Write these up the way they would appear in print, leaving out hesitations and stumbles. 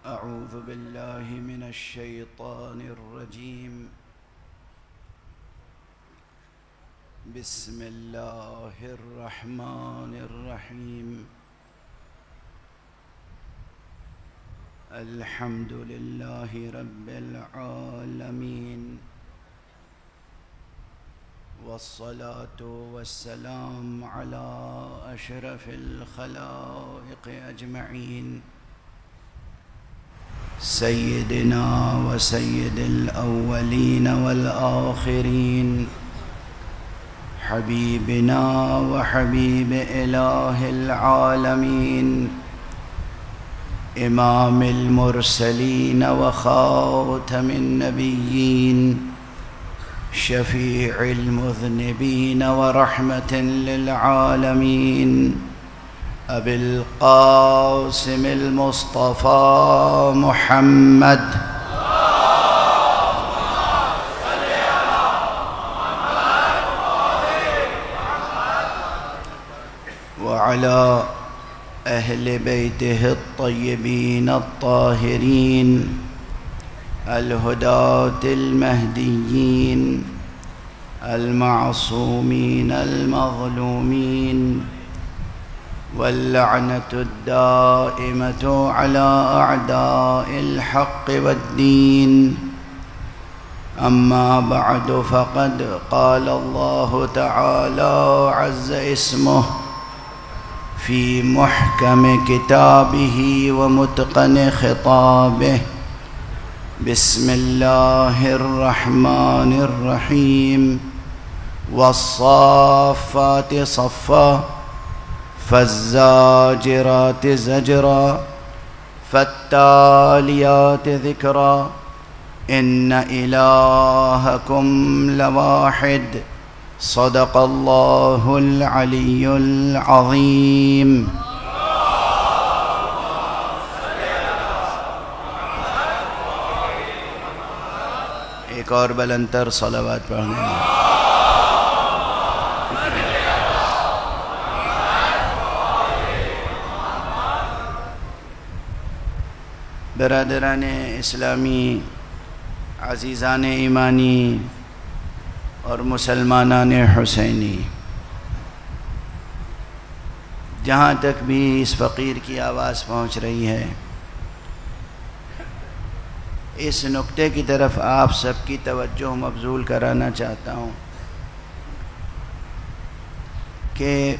أعوذ بالله من الشيطان الرجيم. بسم الله الرحمن الرحيم. الحمد لله رب العالمين، والصلاة والسلام على أشرف الخلائق أجمعين، سيدنا وسيد الأولين والآخرين، حبيبنا وحبيب إله العالمين، إمام المرسلين وخاتم النبيين، شفيع المذنبين ورحمة للعالمين، أبي القاسم المصطفى محمد وعلى أهل بيته الطيبين الطاهرين الهداة المهديين المعصومين المظلومين، واللعنة الدائمة على أعداء الحق والدين. أما بعد، فقد قال الله تعالى عز اسمه في محكم كتابه ومتقن خطابه: بسم الله الرحمن الرحيم. والصافات صفا، فالزاجرات زجرا، فالتاليات ذكرا، إن إلهكم لواحد. صدق الله العلي العظيم. ایک اور بلندتر صلوات پڑھنے میں برادران اسلامی، عزیزان ایمانی اور مسلمانان حسینی، جہاں تک بھی اس فقیر کی آواز پہنچ رہی ہے، اس نقطے کی طرف آپ سب کی توجہ مبذول کرانا چاہتا ہوں کہ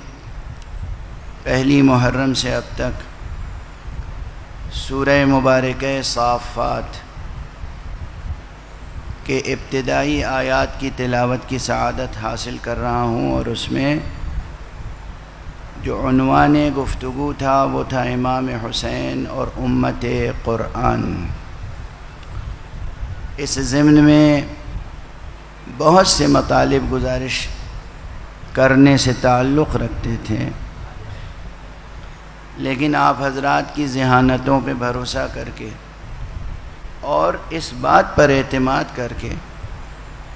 پہلی محرم سے اب تک سورہ مبارکہ صافات کے ابتدائی آیات کی تلاوت کی سعادت حاصل کر رہا ہوں، اور اس میں جو عنوان گفتگو تھا وہ تھا امام حسین اور امت قرآن۔ اس ضمن میں بہت سے مطالب گزارش کرنے سے تعلق رکھتے تھے، لیکن آپ حضرات کی ذہانتوں پہ بھروسہ کر کے اور اس بات پر اعتماد کر کے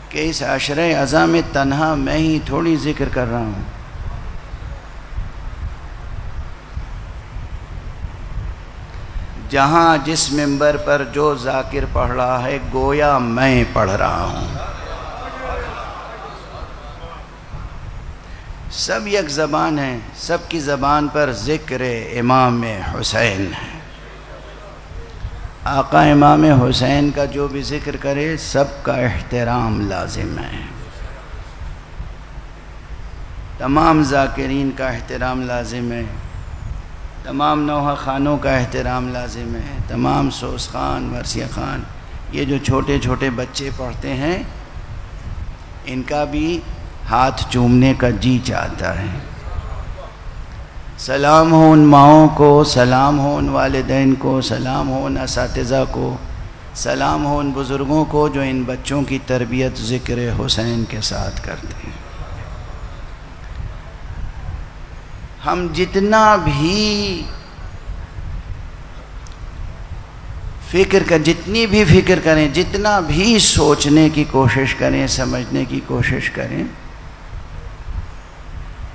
کہ اس عشرہ اذا میں تنہا میں ہی تھوڑی ذکر کر رہا ہوں، جہاں جس منبر پر جو ذاکر پڑھ رہا ہے گویا میں پڑھ رہا ہوں، سب یک زبان ہیں، سب کی زبان پر ذکر امام حسین ہے۔ آقا امام حسین کا جو بھی ذکر کرے سب کا احترام لازم ہے، تمام ذاکرین کا احترام لازم ہے، تمام نوحہ خانوں کا احترام لازم ہے، تمام سوس خان، مرثیہ خان، یہ جو چھوٹے چھوٹے بچے پڑھتے ہیں ان کا بھی ہاتھ چومنے کا جی چاہتا ہے۔ سلام ہو ان ماؤں کو، سلام ہو ان والدین کو، سلام ہو ان اساتذہ کو، سلام ہو ان بزرگوں کو جو ان بچوں کی تربیت ذکر حسین کے ساتھ کرتے ہیں۔ ہم جتنا بھی جتنی بھی فکر کریں، جتنا بھی سوچنے کی کوشش کریں، سمجھنے کی کوشش کریں،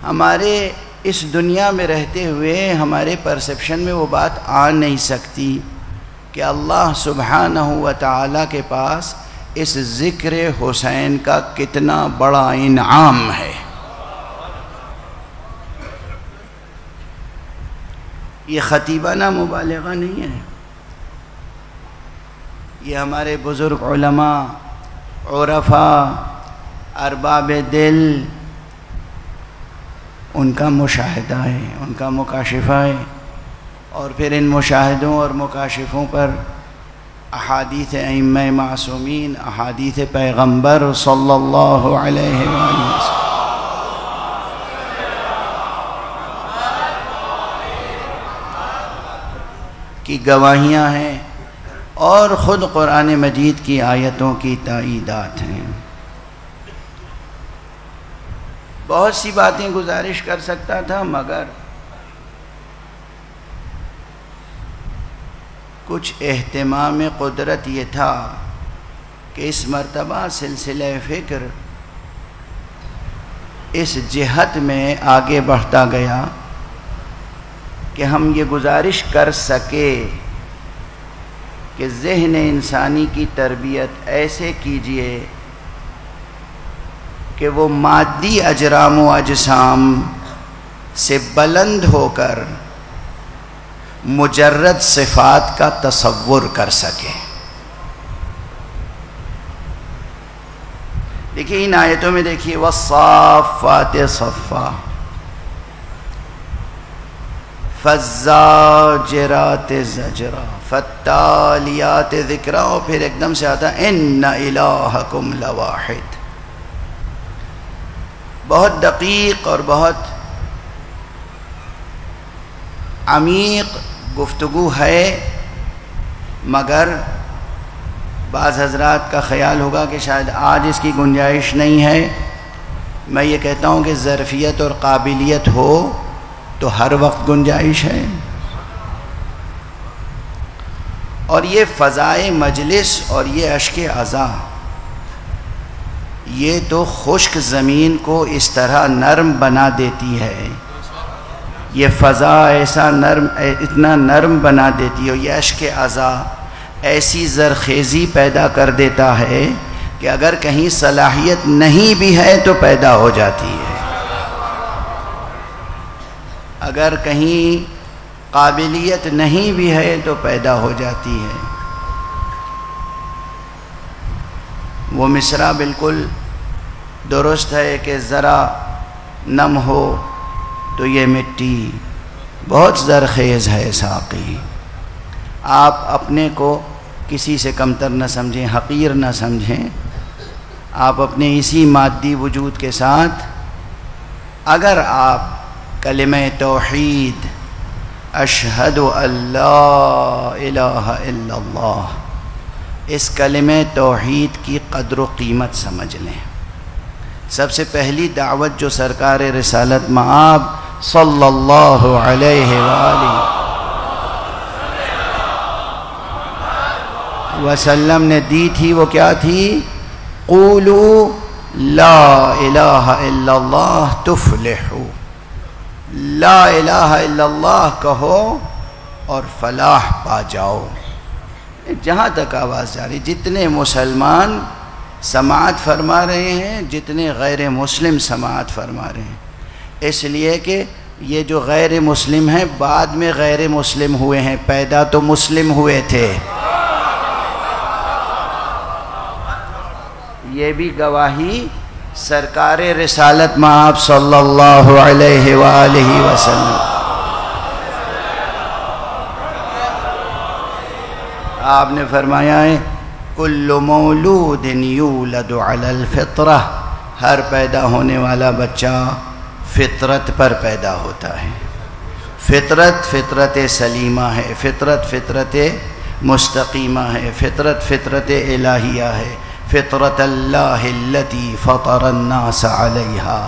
ہمارے اس دنیا میں رہتے ہوئے ہمارے پرسیپشن میں وہ بات آ نہیں سکتی کہ اللہ سبحانہ و تعالیٰ کے پاس اس ذکر حسین کا کتنا بڑا انعام ہے۔ یہ خطیبانہ مبالغہ نہیں ہے، یہ ہمارے بزرگ علماء، عرفاء، ارباب دل، ان کا مشاہدہ ہے، ان کا مکاشفہ ہے، اور پھر ان مشاہدوں اور مکاشفوں پر احادیث ائمہ معصومین، احادیث پیغمبر صلی اللہ علیہ وآلہ وسلم کی گواہیاں ہیں، اور خود قرآن مجید کی آیتوں کی تائیدات ہیں۔ بہت سی باتیں گزارش کر سکتا تھا، مگر کچھ اہتمام قدرت یہ تھا کہ اس مرتبہ سلسلہ فکر اس جہت میں آگے بڑھتا گیا کہ ہم یہ گزارش کر سکے کہ ذہن انسانی کی تربیت ایسے کیجئے کہ وہ مادی اجرام و اجسام سے بلند ہو کر مجرد صفات کا تصور کر سکے۔ دیکھیے ان آیتوں میں دیکھیے والصافات صفا، فالزاجرات زجرا، فالتالیات ذکرا، اور پھر ایک دم سے آتا ان الہکم لواحد۔ بہت دقیق اور بہت عمیق گفتگو ہے، مگر بعض حضرات کا خیال ہوگا کہ شاید آج اس کی گنجائش نہیں ہے۔ میں یہ کہتا ہوں کہ ظرفیت اور قابلیت ہو تو ہر وقت گنجائش ہے، اور یہ فضائے مجلس اور یہ اشک عزا یہ تو خشک زمین کو اس طرح نرم بنا دیتی ہے، یہ فضا ایسا نرم، اتنا نرم بنا دیتی ہے، یہ اشک عزا ایسی زرخیزی پیدا کر دیتا ہے کہ اگر کہیں صلاحیت نہیں بھی ہے تو پیدا ہو جاتی ہے، اگر کہیں قابلیت نہیں بھی ہے تو پیدا ہو جاتی ہے۔ وہ مصرع بالکل درست ہے کہ ذرا نم ہو تو یہ مٹی بہت زرخیز ہے ساقی۔ آپ اپنے کو کسی سے کمتر نہ سمجھیں، حقیر نہ سمجھیں، آپ اپنے اسی مادی وجود کے ساتھ اگر آپ کلمہ توحید اشہد ان لا الہ الا اللہ، اس کلمہ توحید کی قدر و قیمت سمجھ لیں۔ سب سے پہلی دعوت جو سرکار رسالت مآب صلی اللہ علیہ وآلہ وسلم نے دی تھی، وہ کیا تھی؟ قولوا لا الہ الا اللہ تفلحوا، لا الہ الا اللہ کہو اور فلاح پا جاؤ۔ جہاں تک آواز جاری، جتنے مسلمان سماعت فرما رہے ہیں، جتنے غیر مسلم سماعت فرما رہے ہیں، اس لیے کہ یہ جو غیر مسلم ہیں بعد میں غیر مسلم ہوئے ہیں، پیدا تو مسلم ہوئے تھے۔ یہ بھی گواہی سرکار رسالت مآب صلی اللہ علیہ وآلہ وسلم۔ آپ نے فرمایا ہے کل مولود یولد علی الفطرہ، ہر پیدا ہونے والا بچہ فطرت پر پیدا ہوتا ہے۔ فطرت فطرت سلیمہ ہے، فطرت فطرت مستقیمہ ہے، فطرت فطرت الہیہ ہے، فطرت اللہ التی فطر الناس علیہا،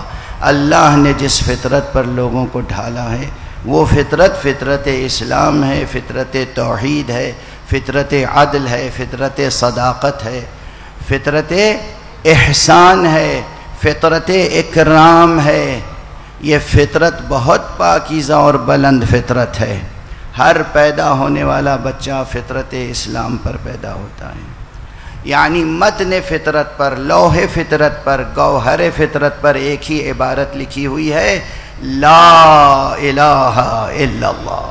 اللہ نے جس فطرت پر لوگوں کو ڈھالا ہے وہ فطرت فطرت اسلام ہے، فطرت توحید ہے، فطرت عدل ہے، فطرت صداقت ہے، فطرت احسان ہے، فطرت اکرام ہے۔ یہ فطرت بہت پاکیزہ اور بلند فطرت ہے۔ ہر پیدا ہونے والا بچہ فطرت اسلام پر پیدا ہوتا ہے، یعنی متن فطرت پر، لوح فطرت پر، گوہر فطرت پر ایک ہی عبارت لکھی ہوئی ہے، لا الہ الا اللہ۔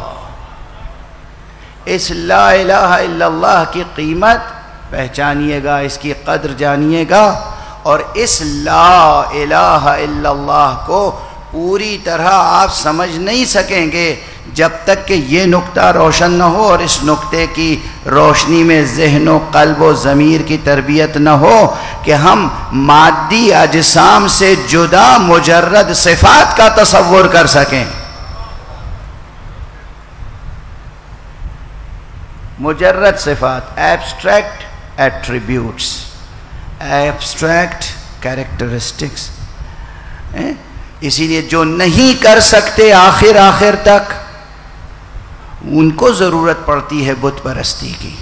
اس لا الہ الا اللہ کی قیمت پہچانیے گا، اس کی قدر جانیے گا، اور اس لا الہ الا اللہ کو پوری طرح آپ سمجھ نہیں سکیں گے جب تک کہ یہ نقطہ روشن نہ ہو، اور اس نقطے کی روشنی میں ذہن و قلب و ضمیر کی تربیت نہ ہو کہ ہم مادی اجسام سے جدا مجرد صفات کا تصور کر سکیں۔ مجرد صفات، ایبسٹریکٹ ایٹریبیوٹس، ایبسٹریکٹ کیریکٹرسٹکس۔ اسی لیے جو نہیں کر سکتے آخر تک، ان کو ضرورت پڑتی ہے بت پرستی کی۔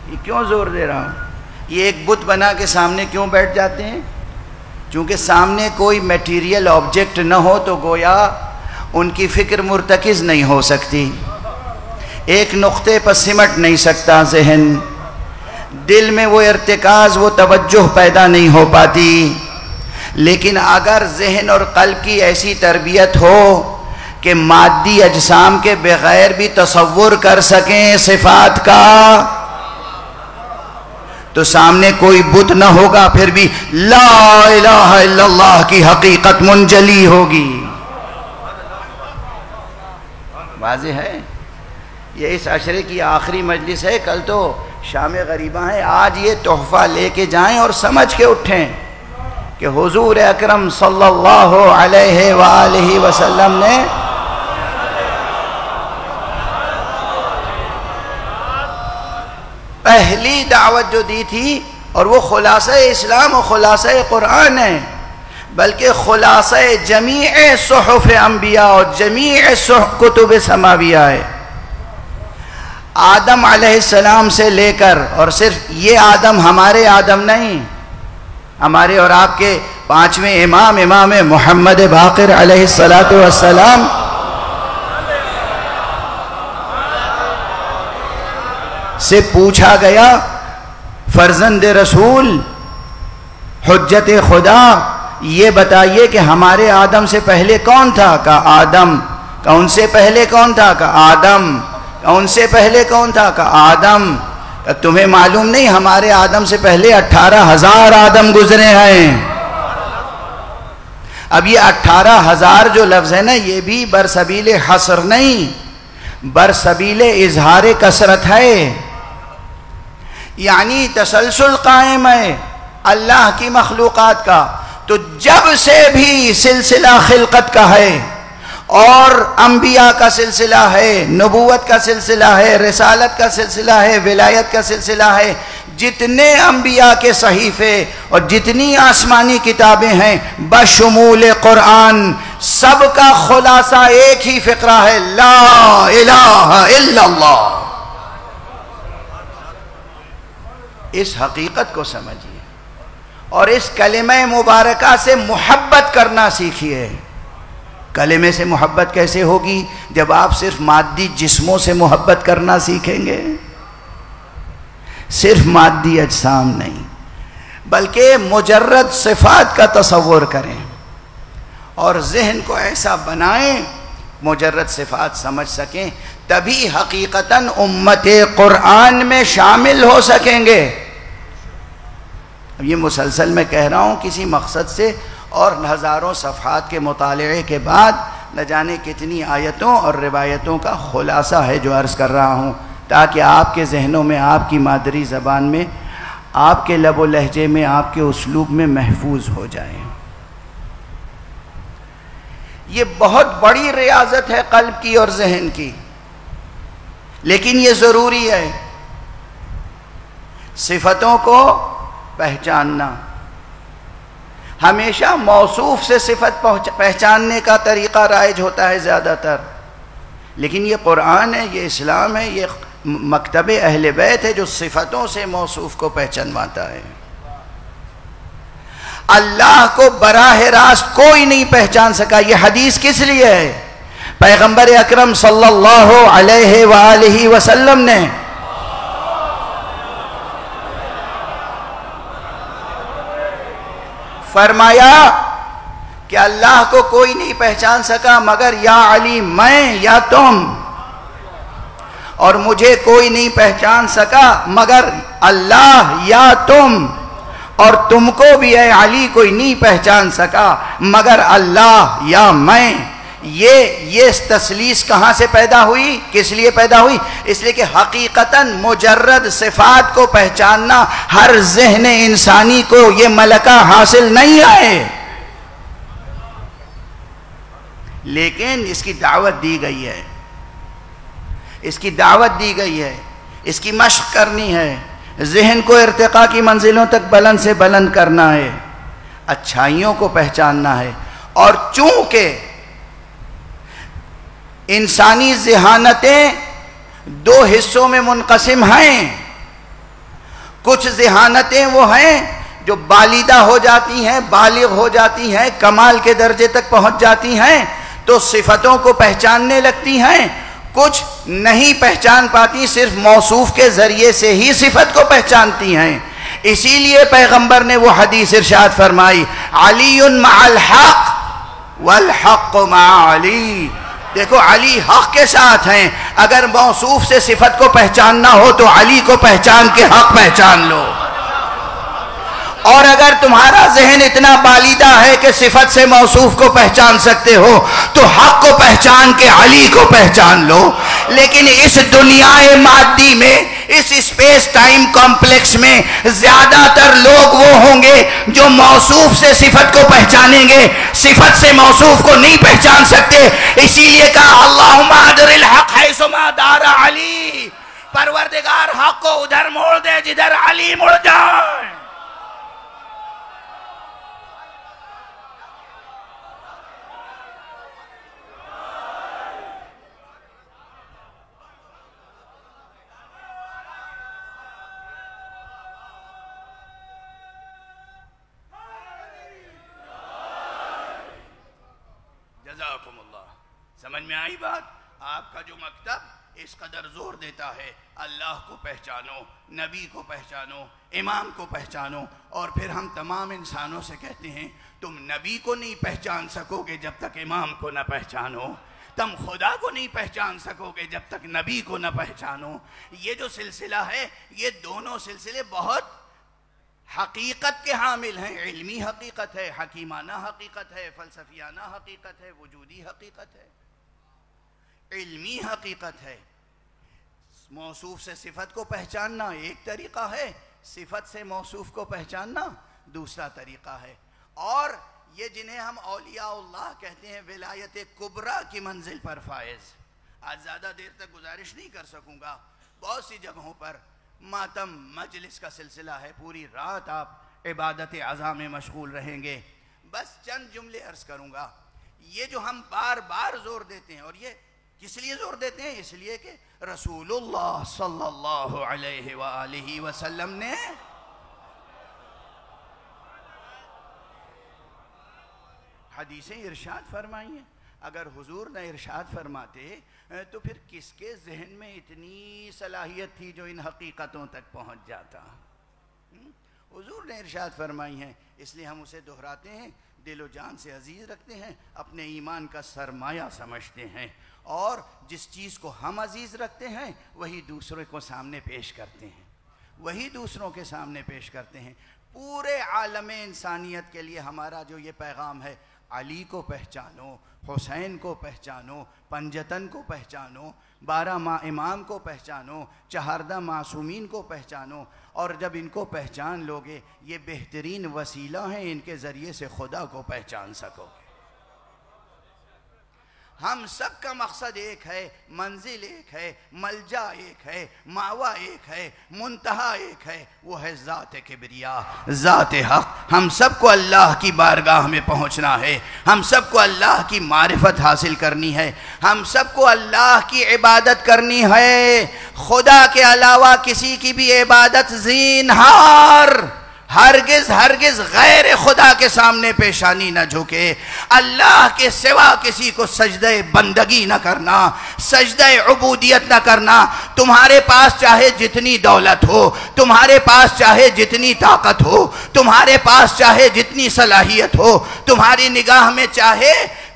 یہ کیوں زور دے رہا ہوں؟ یہ ایک بت بنا کے سامنے کیوں بیٹھ جاتے ہیں؟ چونکہ سامنے کوئی میٹیریل آبجیکٹ نہ ہو تو گویا ان کی فکر مرتکز نہیں ہو سکتی، ایک نقطے پر سمٹ نہیں سکتا ذہن، دل میں وہ ارتکاز، وہ توجہ پیدا نہیں ہو پاتی۔ لیکن اگر ذہن اور قلب کی ایسی تربیت ہو کہ مادی اجسام کے بغیر بھی تصور کر سکیں صفات کا، تو سامنے کوئی بت نہ ہوگا، پھر بھی لا الہ الا اللہ کی حقیقت منجلی ہوگی۔ واضح ہے؟ یہ اس عشرے کی آخری مجلس ہے، کل تو شام غریبہ ہے، آج یہ تحفہ لے کے جائیں اور سمجھ کے اٹھیں کہ حضور اکرم صلی اللہ علیہ وآلہ وسلم نے پہلی دعوت جو دی تھی، اور وہ خلاصہ اسلام و خلاصہ قرآن ہے، بلکہ خلاصہ جمیع صحف انبیاء اور جمیع کتب سماویہ ہے۔ آدم علیہ السلام سے لے کر، اور صرف یہ آدم ہمارے آدم نہیں، ہمارے اور آپ کے پانچویں امام محمد باقر علیہ السلام سے پوچھا گیا، فرزند رسول، حجت خدا، یہ بتائیے کہ ہمارے آدم سے پہلے کون تھا؟ کہا آدم۔ کہا ان سے پہلے کون تھا؟ کہا آدم۔ کہا ان سے پہلے کون تھا؟ کہا آدم۔ کہا تمہیں معلوم نہیں ہمارے آدم سے پہلے 18,000 آدم گزرے ہیں۔ اب یہ 18,000 جو لفظ ہے نا، یہ بھی برسبیل حصر نہیں، برسبیل اظہار کثرت ہے، یعنی تسلسل قائم ہے اللہ کی مخلوقات کا۔ تو جب سے بھی سلسلہ خلقت کا ہے، اور انبیاء کا سلسلہ ہے، نبوت کا سلسلہ ہے، رسالت کا سلسلہ ہے، ولایت کا سلسلہ ہے، جتنے انبیاء کے صحیفے اور جتنی آسمانی کتابیں ہیں بشمول قرآن، سب کا خلاصہ ایک ہی فقرہ ہے، لا الہ الا اللہ۔ اس حقیقت کو سمجھیے اور اس کلمہ مبارکہ سے محبت کرنا سیکھیے۔ کلمے سے محبت کیسے ہوگی؟ جب آپ صرف مادی جسموں سے محبت کرنا سیکھیں گے، صرف مادی اجسام نہیں، بلکہ مجرد صفات کا تصور کریں اور ذہن کو ایسا بنائیں مجرد صفات سمجھ سکیں، تبھی حقیقتاً امت قرآن میں شامل ہو سکیں گے۔ اب یہ مسلسل میں کہہ رہا ہوں کسی مقصد سے، اور ہزاروں صفحات کے مطالعے کے بعد نہ جانے کتنی آیتوں اور روایتوں کا خلاصہ ہے جو عرض کر رہا ہوں، تاکہ آپ کے ذہنوں میں، آپ کی مادری زبان میں، آپ کے لب و لہجے میں، آپ کے اسلوب میں محفوظ ہو جائیں۔ یہ بہت بڑی ریاضت ہے قلب کی اور ذہن کی، لیکن یہ ضروری ہے۔ صفتوں کو پہچاننا، ہمیشہ موصوف سے صفت پہچاننے کا طریقہ رائج ہوتا ہے زیادہ تر، لیکن یہ قرآن ہے، یہ اسلام ہے، یہ مکتب اہل بیت ہے جو صفتوں سے موصوف کو پہچانواتا ہے۔ اللہ کو براہ راست کوئی نہیں پہچان سکا. یہ حدیث کس لیے ہے؟ پیغمبر اکرم صلی اللہ علیہ وآلہ وسلم نے فرمایا کہ اللہ کو کوئی نہیں پہچان سکا مگر یا علی میں یا تم، اور مجھے کوئی نہیں پہچان سکا مگر اللہ یا تم، اور تم کو بھی اے علی کوئی نہیں پہچان سکا مگر اللہ یا میں. یہ تسلیس کہاں سے پیدا ہوئی؟ کس لیے پیدا ہوئی؟ اس لیے کہ حقیقتاً مجرد صفات کو پہچاننا ہر ذہن انسانی کو یہ ملکہ حاصل نہیں ہے، لیکن اس کی دعوت دی گئی ہے، اس کی دعوت دی گئی ہے، اس کی مشق کرنی ہے، ذہن کو ارتقاء کی منزلوں تک بلند سے بلند کرنا ہے، اچھائیوں کو پہچاننا ہے. اور چونکہ انسانی ذہانتیں دو حصوں میں منقسم ہیں، کچھ ذہانتیں وہ ہیں جو بالیدہ ہو جاتی ہیں، بالغ ہو جاتی ہیں، کمال کے درجے تک پہنچ جاتی ہیں تو صفتوں کو پہچاننے لگتی ہیں، کچھ نہیں پہچان پاتی، صرف موصوف کے ذریعے سے ہی صفت کو پہچانتی ہیں. اسی لیے پیغمبر نے وہ حدیث ارشاد فرمائی علی مع الحق والحق مع علی. دیکھو علی حق کے ساتھ ہیں، اگر موصوف سے صفت کو پہچاننا ہو تو علی کو پہچان کے حق پہچان لو، اور اگر تمہارا ذہن اتنا بالیدہ ہے کہ صفت سے موصوف کو پہچان سکتے ہو تو حق کو پہچان کے علی کو پہچان لو. لیکن اس دنیا مادی میں، اس اسپیس ٹائم کمپلیکس میں زیادہ تر لوگ وہ ہوں گے جو موصوف سے صفت کو پہچانیں گے، صفت سے موصوف کو نہیں پہچان سکتے. اسی لیے کہا اللہم ادر الحق حیث ما دار علی، پروردگار حق کو ادھر موڑ دے جدھر علی مڑ جائے. جزاکم اللہ. سمجھ میں آئی بات؟ آپ کا جو مکتب اس قدر زور دیتا ہے اللہ کو پہچانو، نبی کو پہچانو، امام کو پہچانو، اور پھر ہم تمام انسانوں سے کہتے ہیں تم نبی کو نہیں پہچان سکو گے جب تک امام کو نہ پہچانو، تم خدا کو نہیں پہچان سکو گے جب تک نبی کو نہ پہچانو. یہ جو سلسلہ ہے یہ دونوں سلسلے بہت حقیقت کے حامل ہیں، علمی حقیقت ہے، حکیمانہ حقیقت ہے، فلسفیانہ حقیقت ہے، وجودی حقیقت ہے. علمی حقیقت ہے. موصوف سے صفت کو پہچاننا ایک طریقہ ہے، صفت سے موصوف کو پہچاننا دوسرا طریقہ ہے. اور یہ جنہیں ہم اولیاء اللہ کہتے ہیں ولایت کبریٰ کی منزل پر فائز. آج زیادہ دیر تک گزارش نہیں کر سکوں گا، بہت سی جگہوں پر ماتم مجلس کا سلسلہ ہے، پوری رات آپ عبادت عزا میں مشغول رہیں گے. بس چند جملے عرض کروں گا. یہ جو ہم بار بار زور دیتے ہیں، اور یہ کس لیے زور دیتے ہیں؟ اس لیے کہ رسول اللہ صلی اللہ علیہ وآلہ وسلم نے حدیثیں ارشاد فرمائی ہیں. اگر حضور نے ارشاد فرماتے تو پھر کس کے ذہن میں اتنی صلاحیت تھی جو ان حقیقتوں تک پہنچ جاتا؟ حضور نے ارشاد فرمائی ہیں، اس لیے ہم اسے دہراتے ہیں، دل و جان سے عزیز رکھتے ہیں، اپنے ایمان کا سرمایہ سمجھتے ہیں، اور جس چیز کو ہم عزیز رکھتے ہیں وہی دوسروں کو سامنے پیش کرتے ہیں، وہی دوسروں کے سامنے پیش کرتے ہیں. پورے عالم انسانیت کے لیے ہمارا جو یہ پیغام ہے، علی کو پہچانو، حسین کو پہچانو، پنجتن کو پہچانو، 12 امام کو پہچانو، 14 معصومین کو پہچانو، اور جب ان کو پہچان لوگے یہ بہترین وسیلہ ہیں، ان کے ذریعے سے خدا کو پہچان سکو گے. ہم سب کا مقصد ایک ہے، منزل ایک ہے، ملجا ایک ہے، ماوا ایک ہے، منتہا ایک ہے، وہ ہے ذات کبریا، ذات حق. ہم سب کو اللہ کی بارگاہ میں پہنچنا ہے، ہم سب کو اللہ کی معرفت حاصل کرنی ہے، ہم سب کو اللہ کی عبادت کرنی ہے. خدا کے علاوہ کسی کی بھی عبادت زینہار ہرگز ہرگز غیر خدا کے سامنے پیشانی نہ جھکے، اللہ کے سوا کسی کو سجدہ بندگی نہ کرنا، سجدہ عبودیت نہ کرنا۔ تمہارے پاس چاہے جتنی دولت ہو، تمہارے پاس چاہے جتنی طاقت ہو، تمہارے پاس چاہے جتنی صلاحیت ہو، تمہاری نگاہ میں چاہے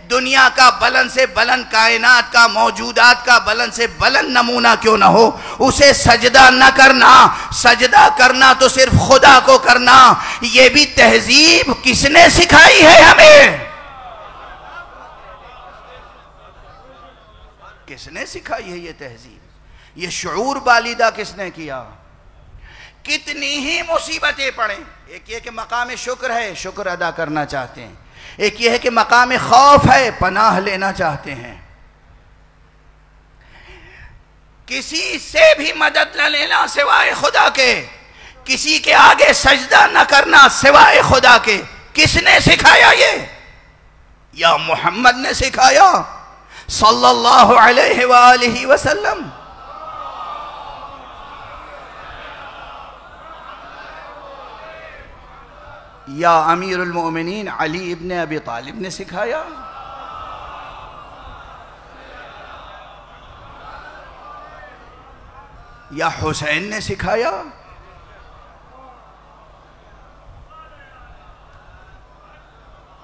دنیا کا بلند سے بلند، کائنات کا، موجودات کا بلند سے بلند نمونہ کیوں نہ ہو، اسے سجدہ نہ کرنا۔ سجدہ کرنا تو صرف خدا کو کرنا۔ یہ بھی تہذیب کس نے سکھائی ہے ہمیں؟ کس نے سکھائی ہے یہ تہذیب؟ یہ شعور بالیدہ کس نے کیا؟ کتنی ہی مصیبتیں پڑیں، ایک یہ کہ مقام شکر ہے، شکر ادا کرنا چاہتے ہیں، ایک یہ ہے کہ مقام خوف ہے، پناہ لینا چاہتے ہیں، کسی سے بھی مدد نہ لینا سوائے خدا کے، کسی کے آگے سجدہ نہ کرنا سوائے خدا کے۔ کس نے سکھایا یہ؟ یا محمد نے سکھایا صلی اللہ علیہ وآلہ وسلم۔ یا امیر المؤمنین علی ابن ابی طالب نے سکھایا؟ یا حسین نے سکھایا؟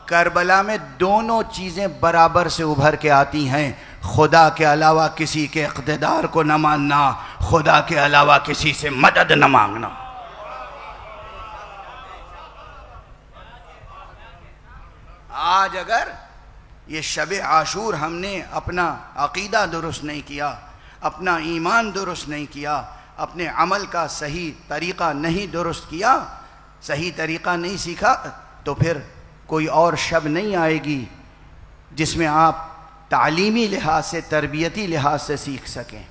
کربلا میں دونوں چیزیں برابر سے ابھر کے آتی ہیں، خدا کے علاوہ کسی کے اقتدار کو نہ ماننا، خدا کے علاوہ کسی سے مدد نہ مانگنا۔ آج اگر یہ شب عاشور ہم نے اپنا عقیدہ درست نہیں کیا، اپنا ایمان درست نہیں کیا، اپنے عمل کا صحیح طریقہ نہیں درست کیا، صحیح طریقہ نہیں سیکھا، تو پھر کوئی اور شب نہیں آئے گی جس میں آپ تعلیمی لحاظ سے، تربیتی لحاظ سے سیکھ سکیں۔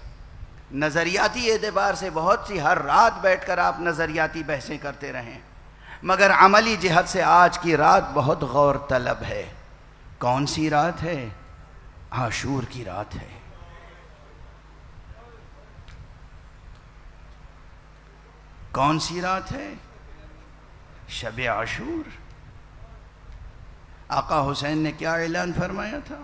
نظریاتی اعتبار سے بہت سی ہر رات بیٹھ کر آپ نظریاتی بحثیں کرتے رہیں، مگر عملی جہت سے آج کی رات بہت غور طلب ہے۔ کون سی رات ہے؟ عاشور کی رات ہے۔ کون سی رات ہے؟ شب عاشور۔ آقا حسین نے کیا اعلان فرمایا تھا؟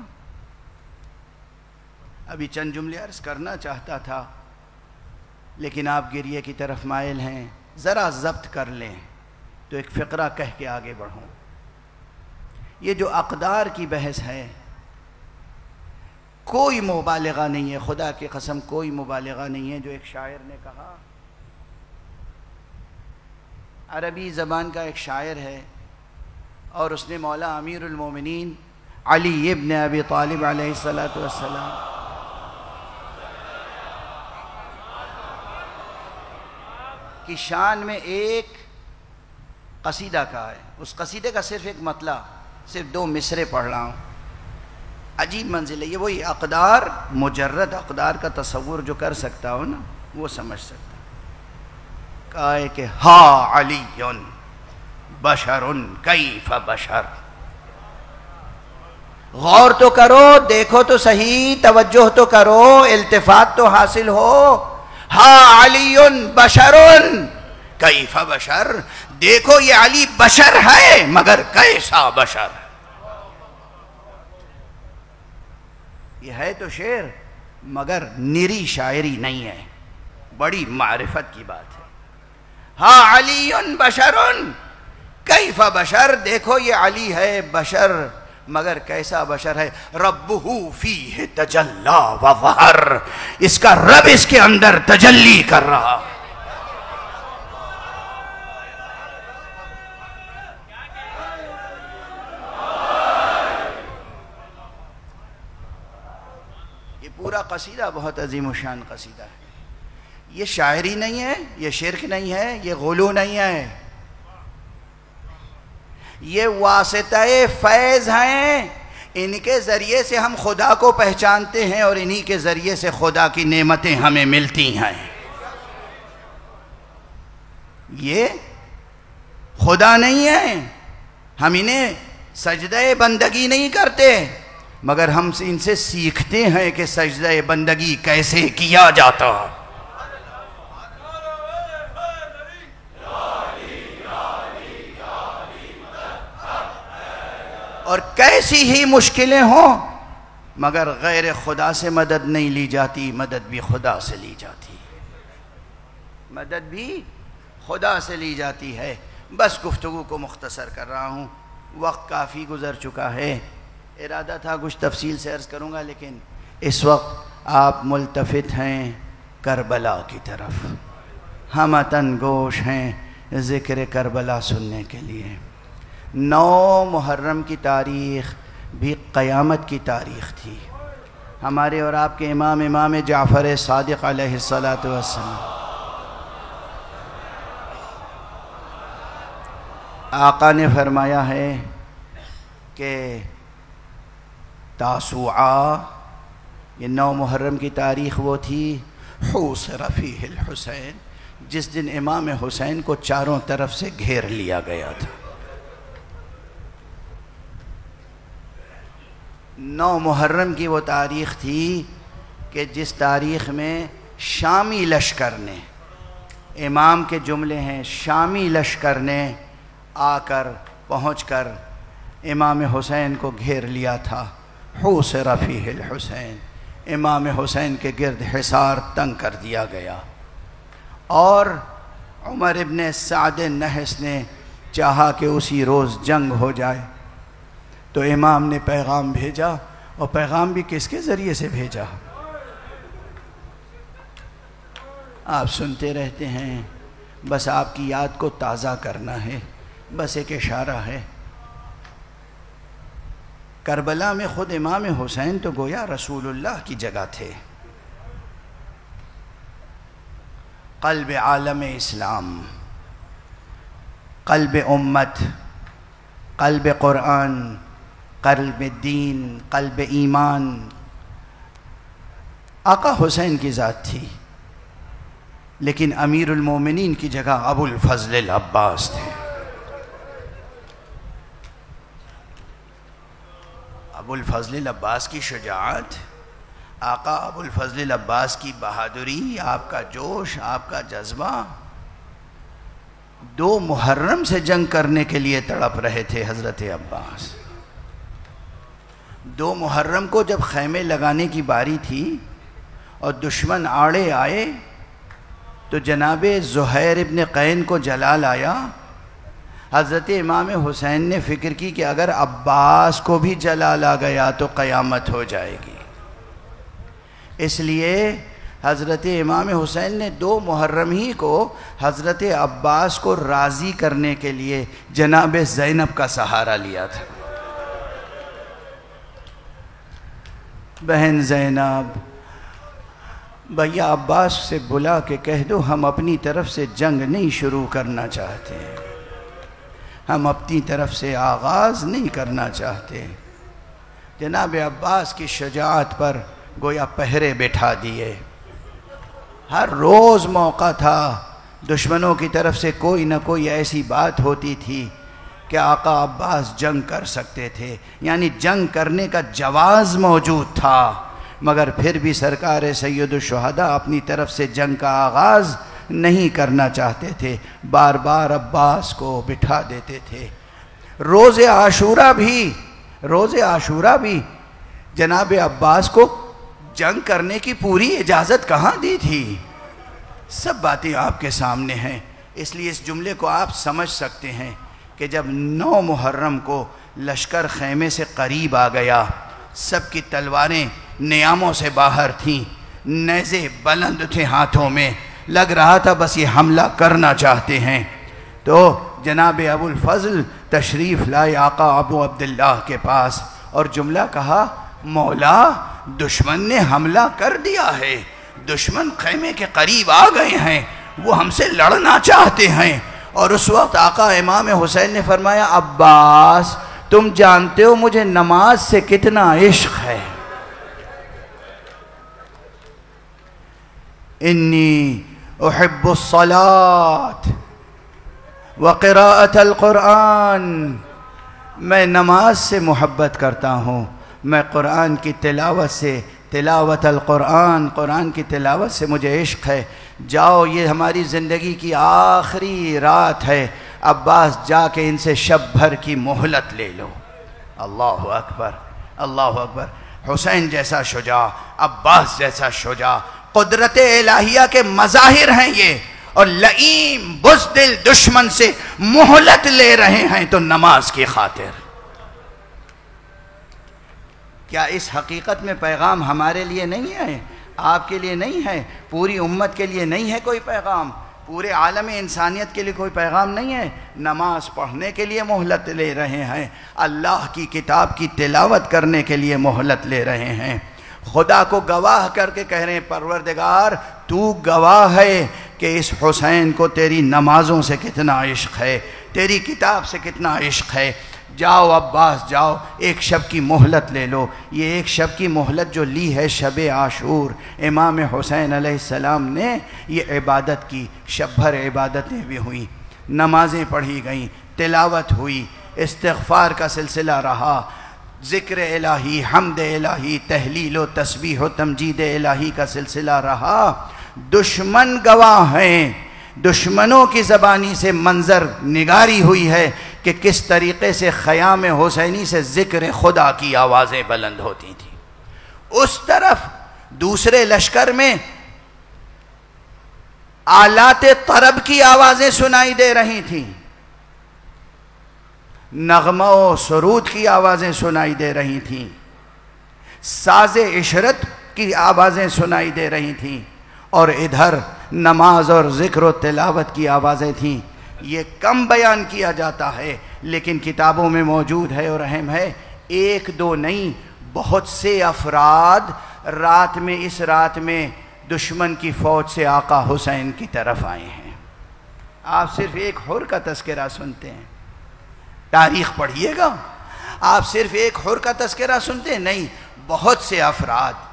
ابھی چند جملے عرض کرنا چاہتا تھا، لیکن آپ گریے کی طرف مائل ہیں، ذرا ضبط کر لیں تو ایک فقرہ کہہ کے آگے بڑھوں۔ یہ جو اقدار کی بحث ہے، کوئی مبالغہ نہیں ہے، خدا کی قسم کوئی مبالغہ نہیں ہے۔ جو ایک شاعر نے کہا، عربی زبان کا ایک شاعر ہے، اور اس نے مولا امیر المومنین علی ابن ابی طالب علیہ السلام کی شان میں ایک قصیدہ کہا ہے۔ اس قصیدے کا صرف ایک مطلع، صرف 2 مصرے پڑھ رہا ہوں۔ عجیب منزل ہے یہ، وہی اقدار، مجرد اقدار کا تصور جو کر سکتا ہو نا وہ سمجھ سکتا۔ کہا ہے کہ ہا علی بشر کیف بشر، غور تو کرو، دیکھو تو صحیح، توجہ تو کرو، التفات تو حاصل ہو۔ ہا علی بشر کیف بشر، دیکھو یہ علی بشر ہے مگر کیسا بشر۔ یہ ہے تو شعر مگر نری شاعری نہیں ہے، بڑی معرفت کی بات ہے۔ ہاں علی بشر کیف بشر، دیکھو یہ علی ہے بشر مگر کیسا بشر ہے۔ ربہ فیہ تجلی و ظہر، اس کا رب اس کے اندر تجلی کر رہا۔ یہ پورا قصیدہ بہت عظیم و شان قصیدہ ہے۔ یہ شاعری نہیں ہے، یہ شرک نہیں ہے، یہ غلو نہیں ہے، یہ واسطہ فیض ہیں۔ ان کے ذریعے سے ہم خدا کو پہچانتے ہیں اور انہی کے ذریعے سے خدا کی نعمتیں ہمیں ملتی ہیں۔ یہ خدا نہیں ہے، ہم انہیں سجدہ بندگی نہیں کرتے، مگر ہم ان سے سیکھتے ہیں کہ سجدہ بندگی کیسے کیا جاتا ہے۔ اور کیسی ہی مشکلیں ہوں مگر غیر خدا سے مدد نہیں لی جاتی، مدد بھی خدا سے لی جاتی ہے، مدد بھی خدا سے لی جاتی ہے۔ بس گفتگو کو مختصر کر رہا ہوں، وقت کافی گزر چکا ہے، ارادہ تھا کچھ تفصیل سے عرض کروں گا، لیکن اس وقت آپ ملتفت ہیں کربلا کی طرف، ہم اتن گوش ہیں ذکر کربلا سننے کے لیے۔ 9 محرم کی تاریخ بھی قیامت کی تاریخ تھی، ہمارے اور آپ کے امام جعفر صادق علیہ السلام آقا نے فرمایا ہے کہ تاسوعا، یہ 9 محرم کی تاریخ وہ تھی حوصر فیہ الحسین، جس دن امام حسین کو چاروں طرف سے گھیر لیا گیا تھا۔ 9 محرم کی وہ تاریخ تھی کہ جس تاریخ میں شامی لشکر نے، امام کے جملے ہیں، شامی لشکر نے آ کر پہنچ کر امام حسین کو گھیر لیا تھا۔ حوصر فیہ الحسین، امام حسین کے گرد حصار تنگ کر دیا گیا، اور عمر ابن سعد نحس نے چاہا کہ اسی روز جنگ ہو جائے، تو امام نے پیغام بھیجا، اور پیغام بھی کس کے ذریعے سے بھیجا؟ آپ سنتے رہتے ہیں، بس آپ کی یاد کو تازہ کرنا ہے، بس ایک اشارہ ہے۔ کربلا میں خود امام حسین تو گویا رسول اللہ کی جگہ تھے، قلب عالم اسلام، قلب امت، قلب قرآن، قلب دین، قلب ایمان، آقا حسین کی ذات تھی، لیکن امیر المومنین کی جگہ ابو الفضل العباس تھے۔ ابو الفضل العباس کی شجاعت، آقا ابو الفضل العباس کی بہادری، آپ کا جوش، آپ کا جذبہ، 2 محرم سے جنگ کرنے کے لیے تڑپ رہے تھے حضرت عباس۔ 2 محرم کو جب خیمے لگانے کی باری تھی اور دشمن آڑے آئے تو جناب زہیر ابن قین کو جلال آیا، حضرت امام حسین نے فکر کی کہ اگر عباس کو بھی جلال آ گیا تو قیامت ہو جائے گی، اس لیے حضرت امام حسین نے 2 محرم ہی کو حضرت عباس کو راضی کرنے کے لیے جناب زینب کا سہارا لیا تھا۔ بہن زینب، بھیا عباس سے بلا کے کہہ دو ہم اپنی طرف سے جنگ نہیں شروع کرنا چاہتے، ہم اپنی طرف سے آغاز نہیں کرنا چاہتے۔ جناب عباس کی شجاعت پر گویا پہرے بٹھا دیے، ہر روز موقع تھا، دشمنوں کی طرف سے کوئی نہ کوئی ایسی بات ہوتی تھی کہ آقا عباس جنگ کر سکتے تھے، یعنی جنگ کرنے کا جواز موجود تھا، مگر پھر بھی سرکار سید الشہداء اپنی طرف سے جنگ کا آغاز نہیں کرنا چاہتے تھے، بار بار عباس کو بٹھا دیتے تھے۔ روز عاشورہ بھی جناب عباس کو جنگ کرنے کی پوری اجازت کہاں دی تھی؟ سب باتیں آپ کے سامنے ہیں، اس لیے اس جملے کو آپ سمجھ سکتے ہیں کہ جب 9 محرم کو لشکر خیمے سے قریب آ گیا، سب کی تلواریں نیاموں سے باہر تھیں، نیزے بلند تھے ہاتھوں میں، لگ رہا تھا بس یہ حملہ کرنا چاہتے ہیں، تو جناب ابو الفضل تشریف لائے آقا ابو عبداللہ کے پاس اور جملہ کہا، مولا دشمن نے حملہ کر دیا ہے، دشمن خیمے کے قریب آ گئے ہیں، وہ ہم سے لڑنا چاہتے ہیں۔ اور اس وقت آقا امام حسین نے فرمایا، عباس تم جانتے ہو مجھے نماز سے کتنا عشق ہے، انی احب الصلاة وقراءة القرآن، میں نماز سے محبت کرتا ہوں، میں قرآن کی تلاوت سے، تلاوت القرآن، قرآن کی تلاوت سے مجھے عشق ہے۔ جاؤ یہ ہماری زندگی کی آخری رات ہے، عباس جا کے ان سے شب بھر کی مہلت لے لو۔ اللہ اکبر، اللہ اکبر۔ حسین جیسا شجاع، عباس جیسا شجاع، قدرت الہیہ کے مظاہر ہیں یہ، اور لئیم بزدل دشمن سے مہلت لے رہے ہیں تو نماز کی خاطر۔ کیا اس حقیقت میں پیغام ہمارے لیے نہیں ہے؟ آپ کے لیے نہیں ہے؟ پوری امت کے لیے نہیں ہے کوئی پیغام؟ پورے عالم انسانیت کے لیے کوئی پیغام نہیں ہے؟ نماز پڑھنے کے لیے مہلت لے رہے ہیں، اللہ کی کتاب کی تلاوت کرنے کے لیے مہلت لے رہے ہیں، خدا کو گواہ کر کے کہہ رہے ہیں پروردگار تو گواہ ہے کہ اس حسین کو تیری نمازوں سے کتنا عشق ہے، تیری کتاب سے کتنا عشق ہے۔ جاؤ عباس جاؤ، ایک شب کی مہلت لے لو۔ یہ ایک شب کی مہلت جو لی ہے شب عاشور، امام حسین علیہ السلام نے یہ عبادت کی، شب بھر عبادتیں بھی ہوئیں، نمازیں پڑھی گئیں، تلاوت ہوئی، استغفار کا سلسلہ رہا، ذکر الہی، حمد الہی، تہلیل و تسبیح و تمجید الہی کا سلسلہ رہا۔ دشمن گواہ ہیں، دشمنوں کی زبانی سے منظر نگاری ہوئی ہے کہ کس طریقے سے خیام حسینی سے ذکر خدا کی آوازیں بلند ہوتی تھیں۔ اس طرف دوسرے لشکر میں آلات طرب کی آوازیں سنائی دے رہی تھیں، نغمہ و سرود کی آوازیں سنائی دے رہی تھیں، ساز عشرت کی آوازیں سنائی دے رہی تھیں، اور ادھر نماز اور ذکر و تلاوت کی آوازیں تھیں۔ یہ کم بیان کیا جاتا ہے لیکن کتابوں میں موجود ہے اور اہم ہے۔ ایک دو نہیں، بہت سے افراد اس رات میں دشمن کی فوج سے آقا حسین کی طرف آئے ہیں۔ آپ صرف ایک حر کا تذکرہ سنتے ہیں، تاریخ پڑھیے گا، آپ صرف ایک حر کا تذکرہ سنتے ہیں، نہیں، بہت سے افراد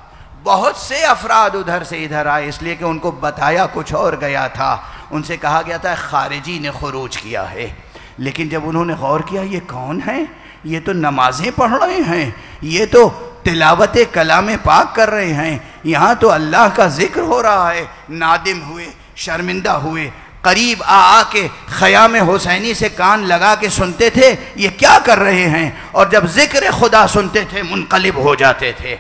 ادھر سے ادھر آئے، اس لیے کہ ان کو بتایا کچھ اور گیا تھا، ان سے کہا گیا تھا خارجی نے خروج کیا ہے، لیکن جب انہوں نے غور کیا یہ کون ہیں؟ یہ تو نمازیں پڑھ رہے ہیں، یہ تو تلاوت کلام پاک کر رہے ہیں، یہاں تو اللہ کا ذکر ہو رہا ہے۔ نادم ہوئے، شرمندہ ہوئے، قریب آ کے خیام حسینی سے کان لگا کے سنتے تھے یہ کیا کر رہے ہیں، اور جب ذکر خدا سنتے تھے منقلب ہو جاتے تھے۔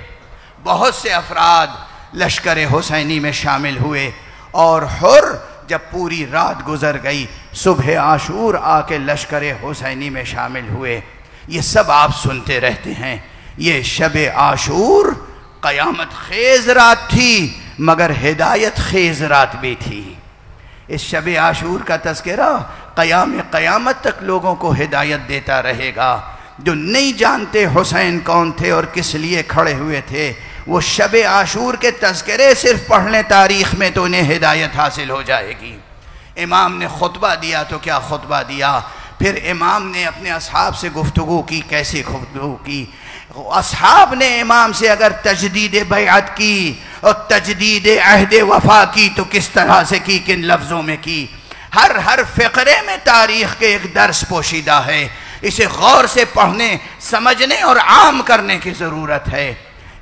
بہت سے افراد لشکر حسینی میں شامل ہوئے، اور حر جب پوری رات گزر گئی صبح عاشور آ کے لشکر حسینی میں شامل ہوئے۔ یہ سب آپ سنتے رہتے ہیں۔ یہ شب عاشور قیامت خیز رات تھی مگر ہدایت خیز رات بھی تھی۔ اس شب عاشور کا تذکرہ قیامت تک لوگوں کو ہدایت دیتا رہے گا۔ جو نہیں جانتے حسین کون تھے اور کس لیے کھڑے ہوئے تھے، وہ شب عاشور کے تذکرے صرف پڑھ لیں تاریخ میں تو انہیں ہدایت حاصل ہو جائے گی۔ امام نے خطبہ دیا تو کیا خطبہ دیا، پھر امام نے اپنے اصحاب سے گفتگو کی، کیسے گفتگو کی، اصحاب نے امام سے اگر تجدید بیعت کی اور تجدید عہد وفا کی تو کس طرح سے کی، کن لفظوں میں کی۔ ہر فقرے میں تاریخ کے ایک درس پوشیدہ ہے، اسے غور سے پڑھنے، سمجھنے اور عام کرنے کی ضرورت ہے۔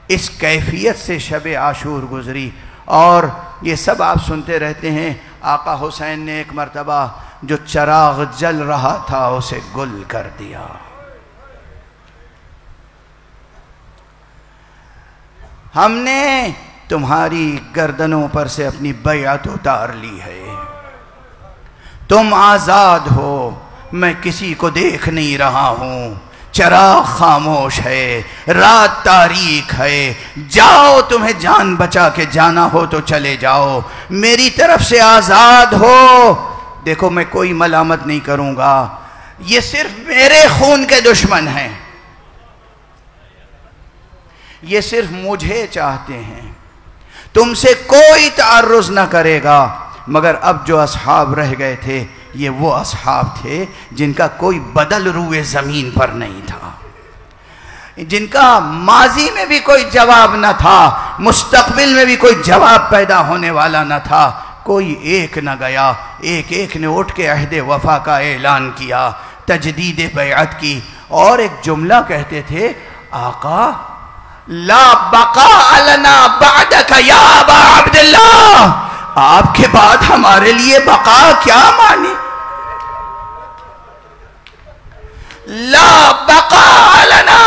اس کیفیت سے شب عاشور گزری، اور یہ سب آپ سنتے رہتے ہیں۔ آقا حسین نے ایک مرتبہ جو چراغ جل رہا تھا اسے گل کر دیا۔ ہم نے تمہاری گردنوں پر سے اپنی بیعت اتار لی ہے، تم آزاد ہو، میں کسی کو دیکھ نہیں رہا ہوں، چراغ خاموش ہے، رات تاریک ہے، جاؤ، تمہیں جان بچا کے جانا ہو تو چلے جاؤ، میری طرف سے آزاد ہو۔ دیکھو میں کوئی ملامت نہیں کروں گا، یہ صرف میرے خون کے دشمن ہیں، یہ صرف مجھے چاہتے ہیں، تم سے کوئی تعرض نہ کرے گا۔ مگر اب جو اصحاب رہ گئے تھے یہ وہ اصحاب تھے جن کا کوئی بدل روئے زمین پر نہیں تھا، جن کا ماضی میں بھی کوئی جواب نہ تھا، مستقبل میں بھی کوئی جواب پیدا ہونے والا نہ تھا۔ کوئی ایک نہ گیا، ایک نے اٹھ کے عہد وفا کا اعلان کیا، تجدید بیعت کی، اور ایک جملہ کہتے تھے، آقا لا بقاء لنا بعدک یا ابا عبداللہ، آپ کے بعد ہمارے لیے بقا کیا مانی؟ لا بقاء لنا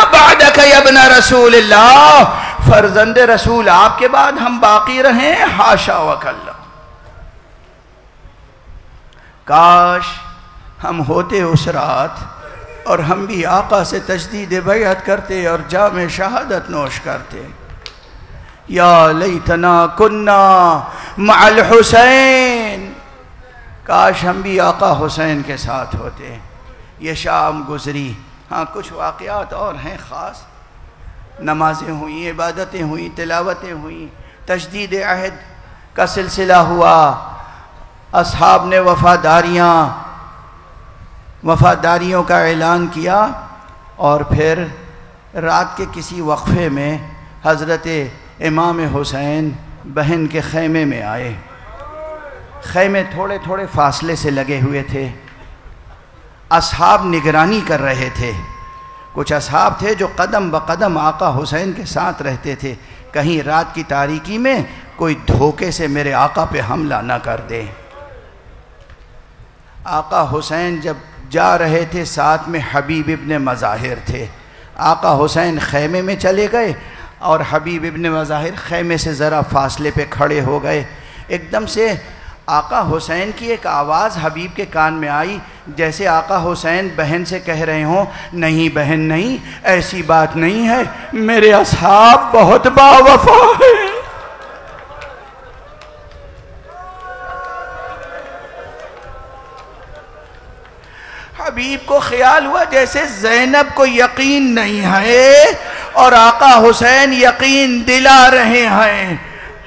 ابن رسول اللہ، فرزند رسول آپ کے بعد ہم باقی رہیں، حاشا وکلا۔ کاش ہم ہوتے اس رات اور ہم بھی آقا سے تجدید بیعت کرتے اور جام شہادت نوش کرتے۔ یا لیتنا کننا مع الحسین، کاش ہم بھی آقا حسین کے ساتھ ہوتے۔ یہ شام گزری، ہاں کچھ واقعات اور ہیں خاص، نمازیں ہوئیں، عبادتیں ہوئیں، تلاوتیں ہوئیں، تجدید عہد کا سلسلہ ہوا، اصحاب نے وفاداریوں کا اعلان کیا، اور پھر رات کے کسی وقفے میں حضرت امام حسین بہن کے خیمے میں آئے۔ خیمے تھوڑے تھوڑے فاصلے سے لگے ہوئے تھے، اصحاب نگرانی کر رہے تھے۔ کچھ اصحاب تھے جو قدم بقدم آقا حسین کے ساتھ رہتے تھے، کہیں رات کی تاریکی میں کوئی دھوکے سے میرے آقا پہ حملہ نہ کر دے۔ آقا حسین جب جا رہے تھے، ساتھ میں حبیب ابن مظاہر تھے۔ آقا حسین خیمے میں چلے گئے اور حبیب ابن مظاہر خیمے سے ذرا فاصلے پہ کھڑے ہو گئے۔ ایک دم سے آقا حسین کی ایک آواز حبیب کے کان میں آئی، جیسے آقا حسین بہن سے کہہ رہے ہوں، نہیں بہن نہیں، ایسی بات نہیں ہے، میرے اصحاب بہت باوفا ہیں۔ حبیب کو خیال ہوا جیسے زینب کو یقین نہیں ہے اور آقا حسین یقین دلا رہے ہیں۔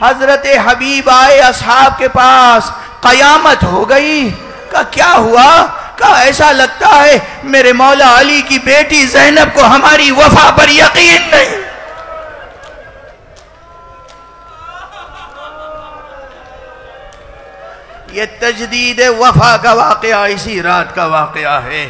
حضرت حبیب آئے اصحاب کے پاس، قیامت ہو گئی۔ کہا کیا ہوا؟ کہا ایسا لگتا ہے میرے مولا علی کی بیٹی زینب کو ہماری وفا پر یقین نہیں۔ یہ تجدید وفا کا واقعہ اسی رات کا واقعہ ہے۔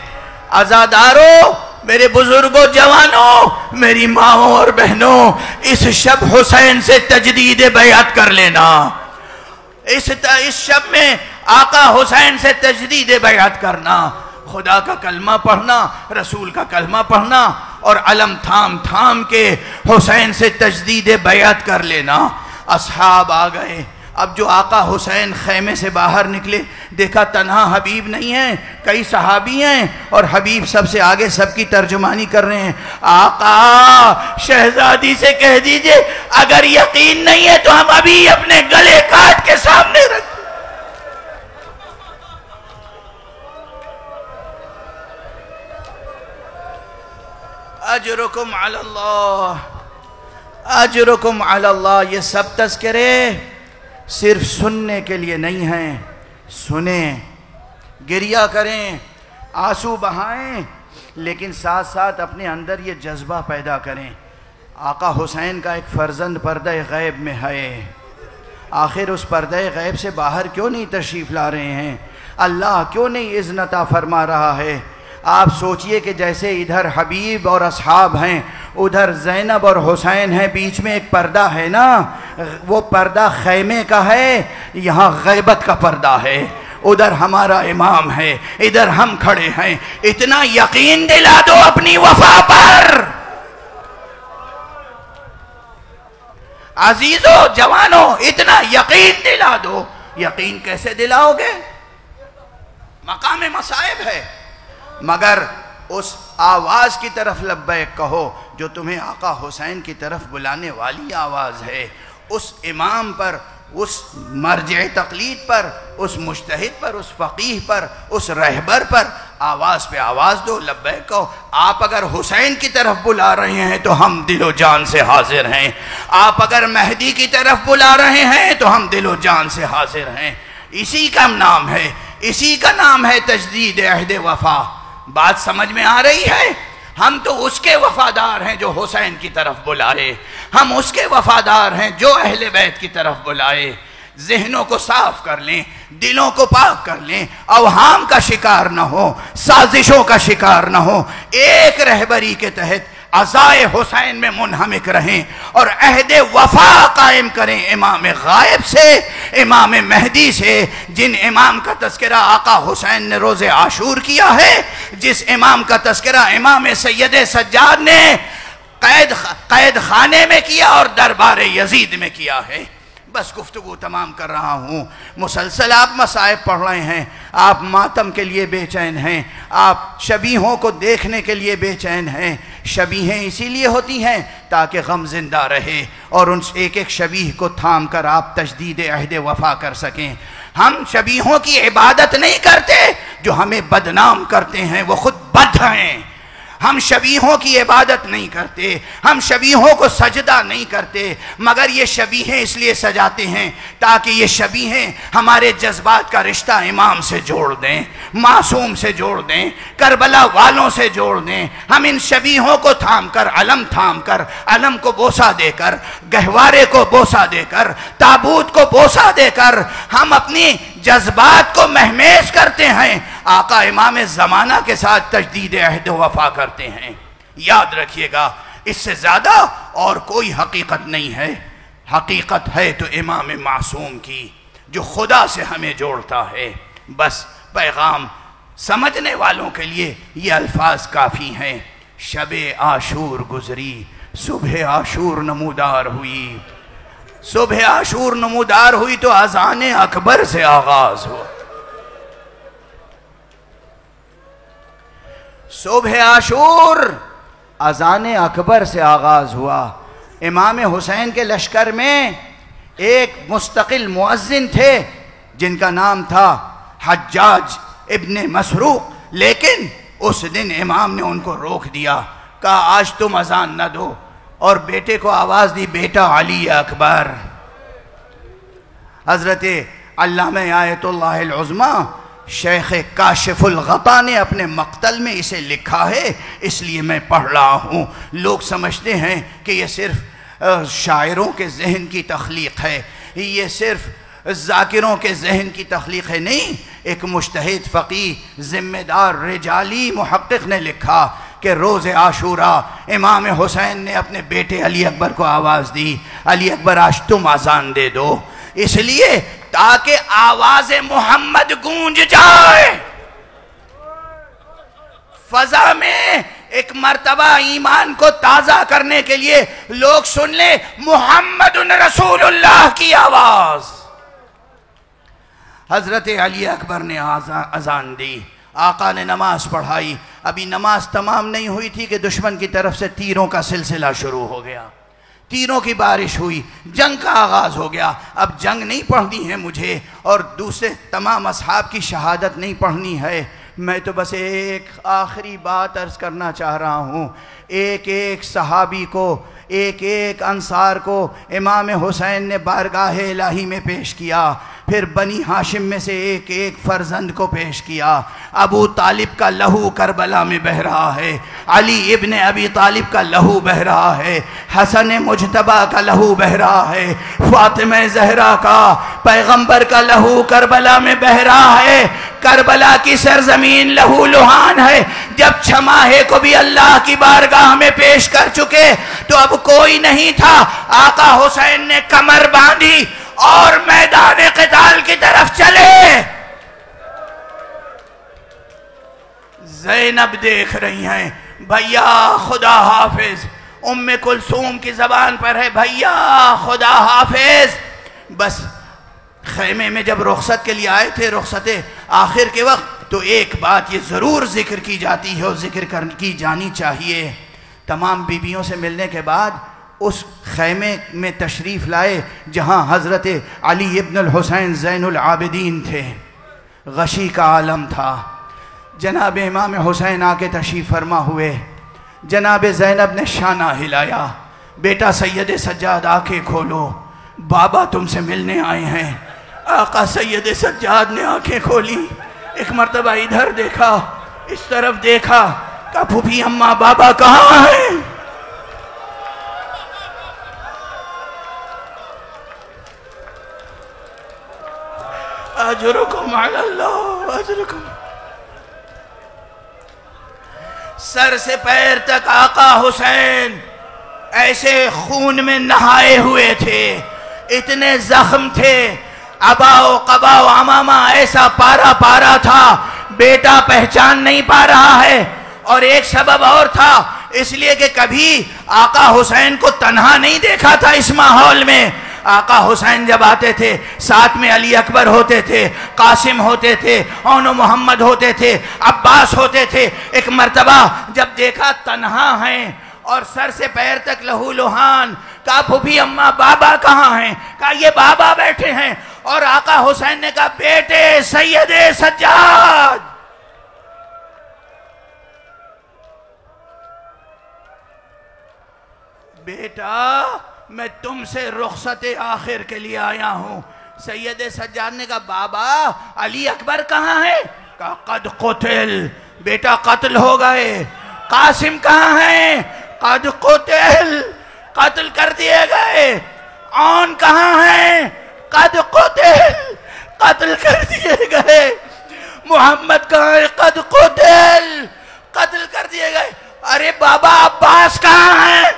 عزاداروں، میرے بزرگوں، جوانوں، میری ماؤں اور بہنوں، اس شب حسین سے تجدید بیعت کر لینا۔ اس شب میں آقا حسین سے تجدید بیعت کرنا، خدا کا کلمہ پڑھنا، رسول کا کلمہ پڑھنا اور علم تھام تھام کے حسین سے تجدید بیعت کر لینا۔ اصحاب آ گئے۔ اب جو آقا حسین خیمے سے باہر نکلے، دیکھا تنہا حبیب نہیں ہیں، کئی صحابی ہیں، اور حبیب سب سے آگے سب کی ترجمانی کر رہے ہیں۔ آقا شہزادی سے کہہ دیجئے اگر یقین نہیں ہے تو ہم ابھی اپنے گلے کاٹ کے سامنے رکھ۔ اجرکم علی اللہ، اجرکم علی اللہ۔ یہ سب تذکرے صرف سننے کے لیے نہیں ہیں، سنیں، گریہ کریں، آنسو بہائیں، لیکن ساتھ ساتھ اپنے اندر یہ جذبہ پیدا کریں، آقا حسین کا ایک فرزند پردہ غیب میں ہے، آخر اس پردہ غیب سے باہر کیوں نہیں تشریف لا رہے ہیں؟ اللہ کیوں نہیں اذن عطا فرما رہا ہے؟ آپ سوچئے کہ جیسے ادھر حبیب اور اصحاب ہیں، ادھر زینب اور حسین ہیں، بیچ میں ایک پردہ ہے نا، وہ پردہ خیمے کا ہے، یہاں غیبت کا پردہ ہے، ادھر ہمارا امام ہے، ادھر ہم کھڑے ہیں۔ اتنا یقین دلا دو اپنی وفا پر۔ عزیزو، جوانو، اتنا یقین دلا دو۔ یقین کیسے دلاؤ گے؟ مقام مصائب ہے، مگر اس آواز کی طرف لبیک کہو جو تمہیں آقا حسین کی طرف بلانے والی آواز ہے۔ اس امام پر، اس مرجع تقلید پر، اس مجتہد پر، اس فقیہ پر، اس رہبر پر آواز پہ آواز دو، لبیک کہو۔ آپ اگر حسین کی طرف بلا رہے ہیں تو ہم دل و جان سے حاضر ہیں، آپ اگر مہدی کی طرف بلا رہے ہیں تو ہم دل و جان سے حاضر ہیں۔ اسی کا نام ہے، اسی کا نام ہے تجدید عہد وفا۔ بات سمجھ میں آ رہی ہے؟ ہم تو اس کے وفادار ہیں جو حسین کی طرف بلائے، ہم اس کے وفادار ہیں جو اہل بیت کی طرف بلائے۔ ذہنوں کو صاف کر لیں، دلوں کو پاک کر لیں، اوہام کا شکار نہ ہو، سازشوں کا شکار نہ ہو، ایک رہبری کے تحت عزائے حسین میں منہمک رہیں اور عہد وفا قائم کریں امام غائب سے، امام مہدی سے، جن امام کا تذکرہ آقا حسین نے روز عاشور کیا ہے، جس امام کا تذکرہ امام سید سجاد نے قید خانے میں کیا اور دربار یزید میں کیا ہے۔ بس گفتگو تمام کر رہا ہوں۔ مسلسل آپ مصائب پڑھ رہے ہیں، آپ ماتم کے لیے بے چین ہیں، آپ شبیہوں کو دیکھنے کے لیے بے چین ہیں۔ شبیہیں اسی لیے ہوتی ہیں تاکہ غم زندہ رہے اور ان ایک ایک شبیہ کو تھام کر آپ تجدید عہد وفا کر سکیں۔ ہم شبیہوں کی عبادت نہیں کرتے، جو ہمیں بدنام کرتے ہیں وہ خود بد ہیں۔ ہم شبیہوں کی عبادت نہیں کرتے، ہم شبیہوں کو سجدہ نہیں کرتے، مگر یہ شبیہیں اس لیے سجاتے ہیں تاکہ یہ شبیہیں ہمارے جذبات کا رشتہ امام سے جوڑ دیں، معصوم سے جوڑ دیں، کربلا والوں سے جوڑ دیں۔ ہم ان شبیہوں کو تھام کر، علم کو بوسہ دے کر، گہوارے کو بوسہ دے کر، تابوت کو بوسہ دے کر ہم اپنی جذبات کو مہمیز کرتے ہیں، آقا امام زمانہ کے ساتھ تجدید عہد و وفا کرتے ہیں۔ یاد رکھیے گا، اس سے زیادہ اور کوئی حقیقت نہیں ہے۔ حقیقت ہے تو امام معصوم کی، جو خدا سے ہمیں جوڑتا ہے۔ بس پیغام سمجھنے والوں کے لیے یہ الفاظ کافی ہیں۔ شب عاشور گزری، صبح عاشور نمودار ہوئی، صبح عاشور نمودار ہوئی تو اذان اکبر سے آغاز ہوا۔ صبح عاشور اذان اکبر سے آغاز ہوا۔ امام حسین کے لشکر میں ایک مستقل مؤذن تھے جن کا نام تھا حجاج ابن مسروق، لیکن اس دن امام نے ان کو روک دیا، کہا آج تم اذان نہ دو، اور بیٹے کو آواز دی، بیٹا علی اکبر۔ حضرت علامہ آیت اللہ العظمی شیخ کاشف الغطا نے اپنے مقتل میں اسے لکھا ہے، اس لیے میں پڑھ رہا ہوں۔ لوگ سمجھتے ہیں کہ یہ صرف شاعروں کے ذہن کی تخلیق ہے، یہ صرف ذاکروں کے ذہن کی تخلیق ہے۔ نہیں، ایک مجتہد فقیہ ذمہ دار رجالی محقق نے لکھا کہ روز عاشورہ امام حسین نے اپنے بیٹے علی اکبر کو آواز دی، علی اکبر آج تم اذان دے دو، اس لیے تاکہ آواز محمد گونج جائے فضا میں، ایک مرتبہ ایمان کو تازہ کرنے کے لیے لوگ سن لیں محمد رسول اللہ کی آواز۔ حضرت علی اکبر نے اذان دی، آقا نے نماز پڑھائی۔ ابھی نماز تمام نہیں ہوئی تھی کہ دشمن کی طرف سے تیروں کا سلسلہ شروع ہو گیا، تیروں کی بارش ہوئی، جنگ کا آغاز ہو گیا۔ اب جنگ نہیں پڑھنی ہے مجھے اور دوسرے تمام اصحاب کی شہادت نہیں پڑھنی ہے، میں تو بس ایک آخری بات عرض کرنا چاہ رہا ہوں۔ ایک ایک صحابی کو، ایک ایک انصار کو امام حسین نے بارگاہ الہی میں پیش کیا، پھر بنی ہاشم میں سے ایک ایک فرزند کو پیش کیا۔ ابو طالب کا لہو کربلا میں بہہ رہا ہے، علی ابن ابی طالب کا لہو بہہ رہا ہے، حسن مجتبیٰ کا لہو بہہ رہا ہے، فاطمہ زہرا کا، پیغمبر کا لہو کربلا میں بہہ رہا ہے۔ کربلا کی سرزمین لہو لہان ہے۔ جب چھماہے کو بھی اللہ کی بارگاہ میں پیش کر چکے تو اب کوئی نہیں تھا، آقا حسین نے کمر باندھی اور میدان قتال کی طرف چلے۔ زینب دیکھ رہی ہیں، بھیا خدا حافظ، ام کلثوم کی زبان پر ہے بھیا خدا حافظ۔ بس خیمے میں جب رخصت کے لیے آئے تھے، رخصت آخر کے وقت، تو ایک بات یہ ضرور ذکر کی جاتی ہے اور ذکر کی جانی چاہیے۔ تمام بیویوں سے ملنے کے بعد اس خیمے میں تشریف لائے جہاں حضرت علی ابن الحسین زین العابدین تھے، غشی کا عالم تھا۔ جناب امام حسین آ کے تشریف فرما ہوئے، جناب زینب نے شانہ ہلایا، بیٹا سید سجاد آنکھیں کھولو، بابا تم سے ملنے آئے ہیں۔ آقا سید سجاد نے آنکھیں کھولی، ایک مرتبہ ادھر دیکھا، اس طرف دیکھا، کہا پھوپھی اماں بابا کہاں ہیں؟ اجرکم علی اللہ اجرکم۔ سر سے پیر تک آقا حسین ایسے خون میں نہائے ہوئے تھے، اتنے زخم تھے، عبا و قبا و عمامہ ایسا پارا پارا تھا، بیٹا پہچان نہیں پا رہا ہے۔ اور ایک سبب اور تھا، اس لیے کہ کبھی آقا حسین کو تنہا نہیں دیکھا تھا اس ماحول میں. آقا حسین جب آتے تھے ساتھ میں علی اکبر ہوتے تھے، قاسم ہوتے تھے، اون و محمد ہوتے تھے، عباس ہوتے تھے. ایک مرتبہ جب دیکھا تنہا ہیں اور سر سے پیر تک لہو لہان، کہا پھوپھی اماں بابا کہاں ہیں؟ کہا یہ بابا بیٹھے ہیں. اور آقا حسین نے کہا بیٹے سید سجاد. بیٹا میں تم سے رخصت آخر کے لیے آیا ہوں. سید سجاد نے کہا بابا علی اکبر کہاں ہے؟ کہا قد قتل. بیٹا قتل ہو گئے. قاسم کہاں ہیں؟ قد قتل، قتل کر دیے گئے. اون کہاں ہیں؟ قد قتل، قتل کر دیے گئے. محمد کہاں ہے؟ قد قتل، قتل کر دیے گئے. ارے بابا عباس کہاں ہیں؟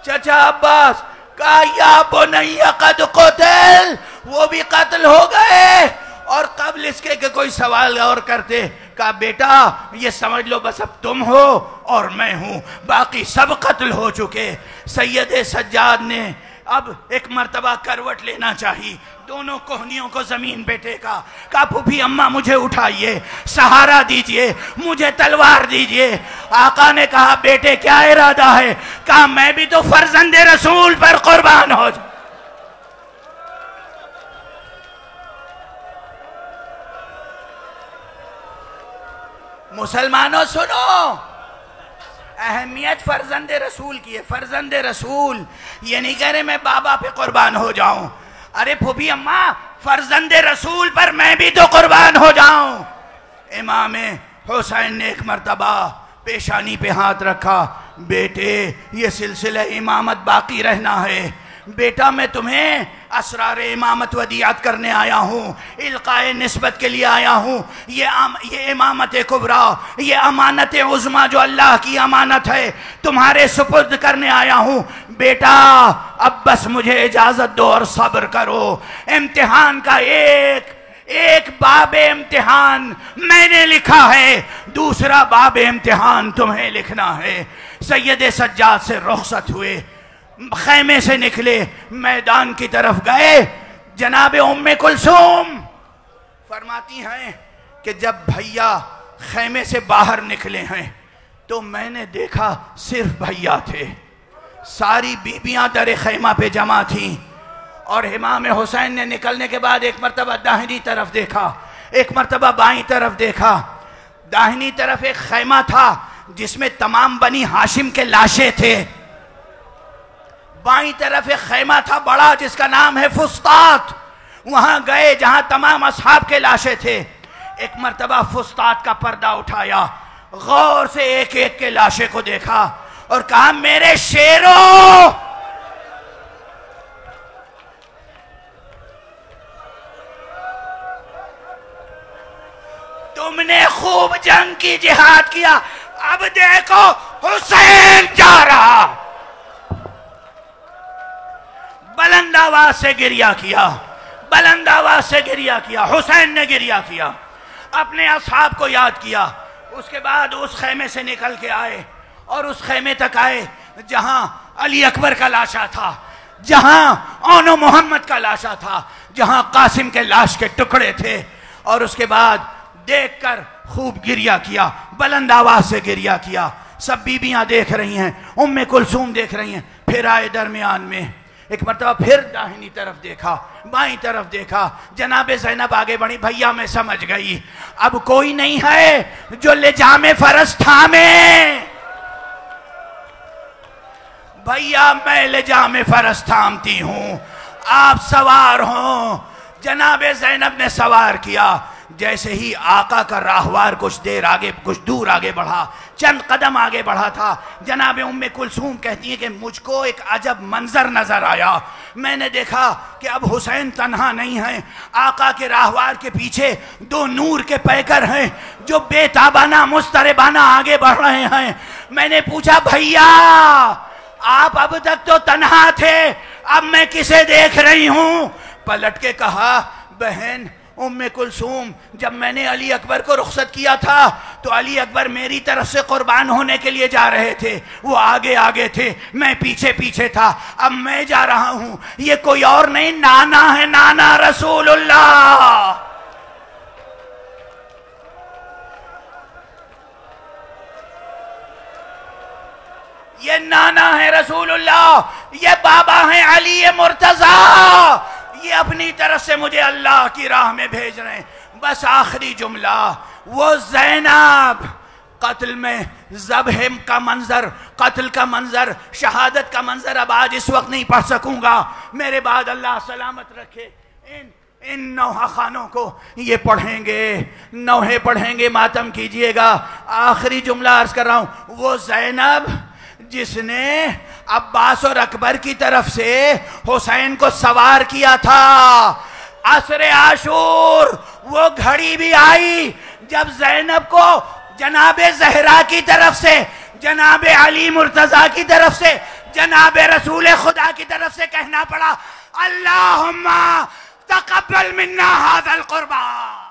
چچا عباس. کہا یا بنی قد قتل، وہ بھی قتل ہو گئے. اور قبل اس کے کہ کوئی سوال اور کرتے، کہا بیٹا یہ سمجھ لو بس اب تم ہو اور میں ہوں، باقی سب قتل ہو چکے. سید سجاد نے اب ایک مرتبہ کروٹ لینا چاہیے، دونوں کوہنیوں کو زمین پہ ٹیکا. کہا پھوپھی اماں مجھے اٹھائیے، سہارا دیجئے، مجھے تلوار دیجئے. آقا نے کہا بیٹے کیا ارادہ ہے؟ کہا میں بھی تو فرزند رسول پر قربان ہو جاؤں. مسلمانوں سنو، اہمیت فرزند رسول کی ہے. فرزند رسول یہ نہیں کہہ رہے میں بابا پہ قربان ہو جاؤں. ارے پھوپھی اماں فرزند رسول پر میں بھی تو قربان ہو جاؤں. امام حسین نے ایک مرتبہ پیشانی پہ ہاتھ رکھا. بیٹے یہ سلسلہ امامت باقی رہنا ہے. بیٹا میں تمہیں اسرار امامت ودیعت کرنے آیا ہوں، القاء نسبت کے لیے آیا ہوں. یہ امامت کبریٰ، یہ امانت عظمیٰ جو اللہ کی امانت ہے تمہارے سپرد کرنے آیا ہوں. بیٹا اب بس مجھے اجازت دو اور صبر کرو. امتحان کا ایک باب امتحان میں نے لکھا ہے، دوسرا باب امتحان تمہیں لکھنا ہے. سید سجاد سے رخصت ہوئے، خیمے سے نکلے، میدان کی طرف گئے. جناب ام کلثوم فرماتی ہیں کہ جب بھیا خیمے سے باہر نکلے ہیں تو میں نے دیکھا صرف بھیا تھے. ساری بیبیاں در خیمہ پہ جمع تھیں. اور امام حسین نے نکلنے کے بعد ایک مرتبہ داہنی طرف دیکھا، ایک مرتبہ بائیں طرف دیکھا. داہنی طرف ایک خیمہ تھا جس میں تمام بنی ہاشم کے لاشیں تھے. بائیں طرف ایک خیمہ تھا بڑا جس کا نام ہے فسطاط. وہاں گئے جہاں تمام اصحاب کے لاشیں تھے. ایک مرتبہ فسطاط کا پردہ اٹھایا، غور سے ایک ایک کے لاشیں کو دیکھا اور کہا میرے شیرو، تم نے خوب جنگ کی، جہاد کیا، اب دیکھو حسین جا رہا. بلند آواز سے گریہ کیا، بلند آواز سے گریہ کیا. حسین نے گریہ کیا، اپنے اصحاب کو یاد کیا. اس کے بعد اس خیمے سے نکل کے آئے اور اس خیمے تک آئے جہاں علی اکبر کا لاشا تھا، جہاں اون و محمد کا لاشا تھا، جہاں قاسم کے لاش کے ٹکڑے تھے. اور اس کے بعد دیکھ کر خوب گریہ کیا، بلند آواز سے گریہ کیا. سب بیبیاں دیکھ رہی ہیں، ام کلثوم دیکھ رہی ہیں. پھر آئے درمیان میں، ایک مرتبہ پھر داہنی طرف دیکھا، بائیں طرف دیکھا. جناب زینب آگے بڑھی. بھیا میں سمجھ گئی اب کوئی نہیں ہے جو لجام فرس تھامے. بھیا میں لجام فرس تھامتی ہوں، آپ سوار ہوں. جناب زینب نے سوار کیا. جیسے ہی آقا کا راہوار کچھ دور آگے بڑھا، چند قدم آگے بڑھا تھا، جناب ام کلثوم کہتی ہے کہ مجھ کو ایک عجب منظر نظر آیا. میں نے دیکھا کہ اب حسین تنہا نہیں ہیں، آقا کے راہوار کے پیچھے دو نور کے پیکر ہیں جو بے تابانہ مضطربانہ آگے بڑھ رہے ہیں. میں نے پوچھا بھیا آپ اب تک تو تنہا تھے، اب میں کسے دیکھ رہی ہوں؟ پلٹ کے کہا بہن ام کلثوم، جب میں نے علی اکبر کو رخصت کیا تھا تو علی اکبر میری طرف سے قربان ہونے کے لیے جا رہے تھے، وہ آگے آگے تھے، میں پیچھے پیچھے تھا، اب میں جا رہا ہوں، یہ کوئی اور نہیں، نانا ہے، نانا رسول اللہ۔ یہ نانا ہے رسول اللہ، یہ بابا ہیں علی مرتضیٰ، یہ اپنی طرف سے مجھے اللہ کی راہ میں بھیج رہے ہیں۔ بس آخری جملہ، وہ زینب قتل میں ذبح کا منظر، قتل کا منظر، شہادت کا منظر اب آج اس وقت نہیں پڑھ سکوں گا، میرے بعد اللہ سلامت رکھے۔ ان نوحہ خانوں کو یہ پڑھیں گے، نوحے پڑھیں گے، ماتم کیجئے گا۔ آخری جملہ عرض کر رہا ہوں، وہ زینب جس نے عباس اور اکبر کی طرف سے حسین کو سوار کیا تھا، عصر عاشور وہ گھڑی بھی آئی جب زینب کو جناب زہرا کی طرف سے، جناب علی مرتضیٰ کی طرف سے، جناب رسول خدا کی طرف سے کہنا پڑا، اللہم تقبل منا ھذا القربان۔